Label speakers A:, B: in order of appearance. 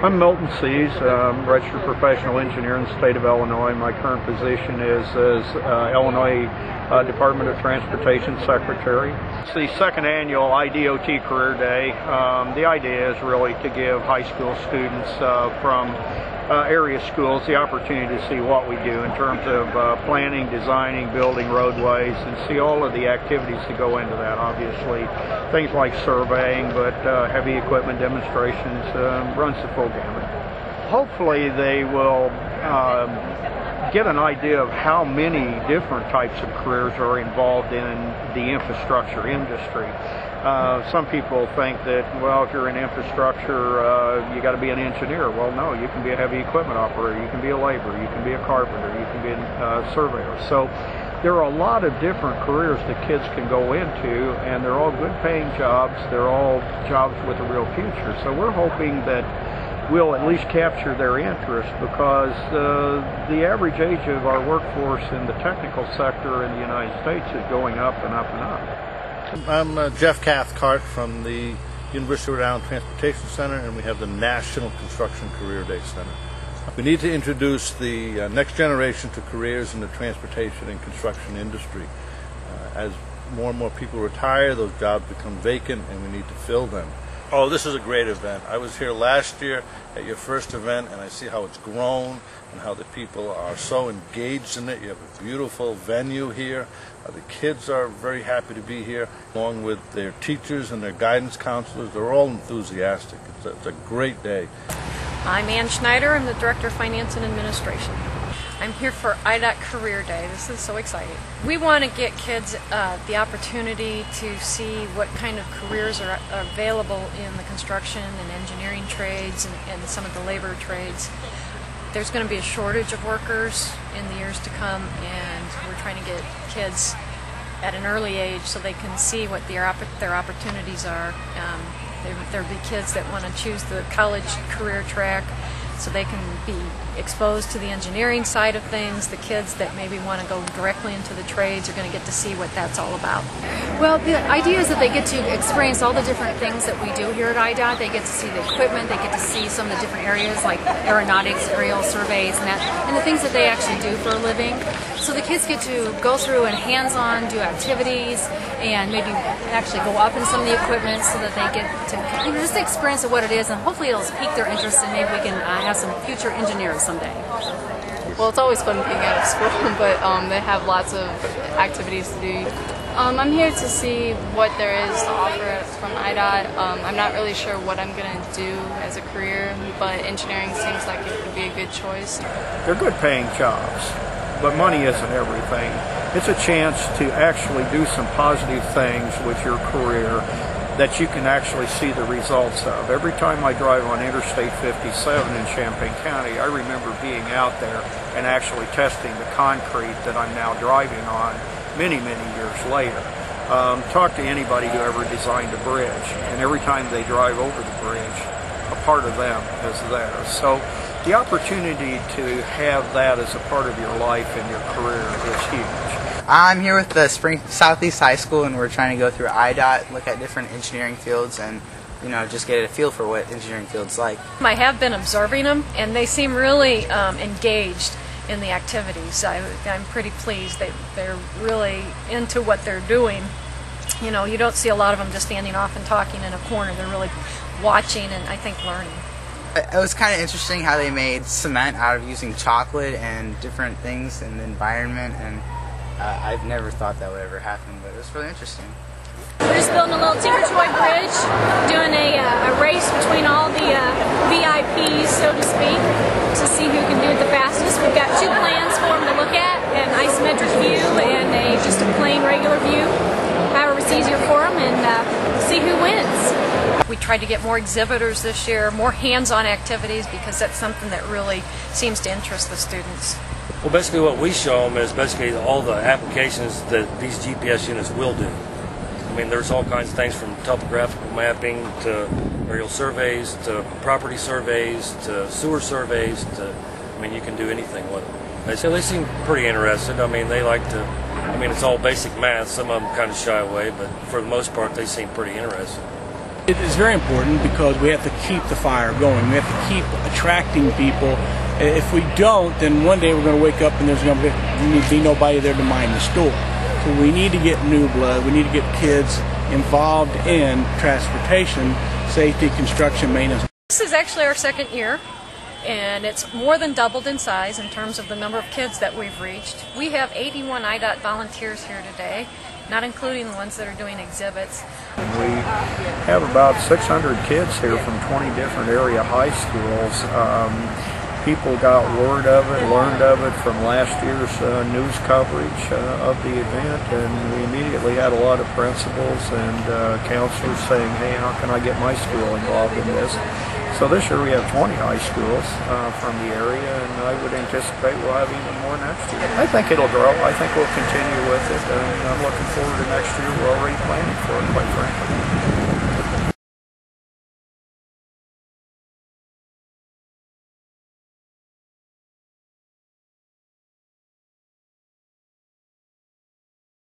A: I'm Milton Sees, registered professional engineer in the state of Illinois. My current position is as Illinois Department of Transportation Secretary. It's the second annual IDOT Career Day. The idea is really to give high school students from area schools the opportunity to see what we do in terms of planning, designing, building roadways, and see all of the activities that go into that. Obviously, things like surveying, but heavy equipment demonstrations, runs the full gamut. Hopefully they will get an idea of how many different types of careers are involved in the infrastructure industry. Some people think that, well, if you're in infrastructure, you got to be an engineer. Well, no, you can be a heavy equipment operator, you can be a laborer, you can be a carpenter, you can be a surveyor. So there are a lot of different careers that kids can go into, and they're all good paying jobs. They're all jobs with a real future. So we're hoping that we'll at least capture their interest, because the average age of our workforce in the technical sector in the United States is going up and up and up.
B: I'm Jeff Cathcart from the University of Rhode Island Transportation Center, and we have the National Construction Career Day Center. We need to introduce the next generation to careers in the transportation and construction industry. As more and more people retire, those jobs become vacant, and we need to fill them. Oh, this is a great event. I was here last year at your first event, and I see how it's grown and how the people are so engaged in it. You have a beautiful venue here. The kids are very happy to be here, along with their teachers and their guidance counselors. They're all enthusiastic. It's a great day.
C: I'm Ann Schneider. I'm the Director of Finance and Administration. I'm here for IDOT Career Day. This is so exciting. We want to get kids the opportunity to see what kind of careers are available in the construction and engineering trades and some of the labor trades. There's going to be a shortage of workers in the years to come, and we're trying to get kids at an early age so they can see what their opportunities are. There'll be kids that want to choose the college career track so they can be exposed to the engineering side of things. The kids that maybe want to go directly into the trades are going to get to see what that's all about.
D: Well, the idea is that they get to experience all the different things that we do here at IDOT. They get to see the equipment, they get to see some of the different areas like aeronautics, aerial surveys, and the things that they actually do for a living. So the kids get to go through and hands-on do activities and maybe actually go up in some of the equipment so that they get to just the experience of what it is, and hopefully it'll pique their interest, and maybe we can have some future engineers someday.
E: Well, it's always fun being out of school, but they have lots of activities to do. I'm here to see what there is to offer from IDOT. I'm not really sure what I'm going to do as a career, but engineering seems like it would be a good choice.
A: They're good paying jobs, but money isn't everything. It's a chance to actually do some positive things with your career that you can actually see the results of. Every time I drive on Interstate 57 in Champaign County, I remember being out there and actually testing the concrete that I'm now driving on many, many years later. Talk to anybody who ever designed a bridge, and every time they drive over the bridge, a part of them is there. So the opportunity to have that as a part of your life and your career is huge.
F: I'm here with the Spring Southeast High School, and we're trying to go through IDOT, look at different engineering fields, and just get a feel for what engineering fields like.
C: I have been observing them, and they seem really engaged in the activities. I'm pretty pleased. They're really into what they're doing. You don't see a lot of them just standing off and talking in a corner. They're really watching and I think learning.
F: It was kind of interesting how they made cement out of using chocolate and different things in the environment, and I've never thought that would ever happen, but it was really interesting.
G: We're just building a little Tinker Toy bridge, doing a race between all the VIPs, so to speak, to see who can do it the fastest. We've got two plans for them to look at, an isometric view and just a plain regular view, however it's easier for them, and see who wins.
C: We tried to get more exhibitors this year, more hands-on activities, because that's something that really seems to interest the students.
H: Well, basically what we show them is basically all the applications that these GPS units will do. I mean, there's all kinds of things from topographical mapping to aerial surveys to property surveys to sewer surveys to, you can do anything with them. They seem pretty interested. I mean, they like to, it's all basic math. Some of them kind of shy away, but for the most part, they seem pretty interested.
I: It is very important because we have to keep the fire going. We have to keep attracting people. If we don't, then one day we're going to wake up and there's going to be nobody there to mind the store. So we need to get new blood. We need to get kids involved in transportation, safety, construction, maintenance.
C: This is actually our second year, and it's more than doubled in size in terms of the number of kids that we've reached. We have 81 IDOT volunteers here today, not including the ones that are doing exhibits.
A: We have about 600 kids here from 20 different area high schools. People got word of it, learned of it from last year's news coverage of the event, and we immediately had a lot of principals and counselors saying, hey, how can I get my school involved in this? So this year we have 20 high schools from the area, and I would anticipate we'll have even more next year. I think it'll grow. I think we'll continue with it, and I'm looking forward to next year. We're already planning for it, quite frankly.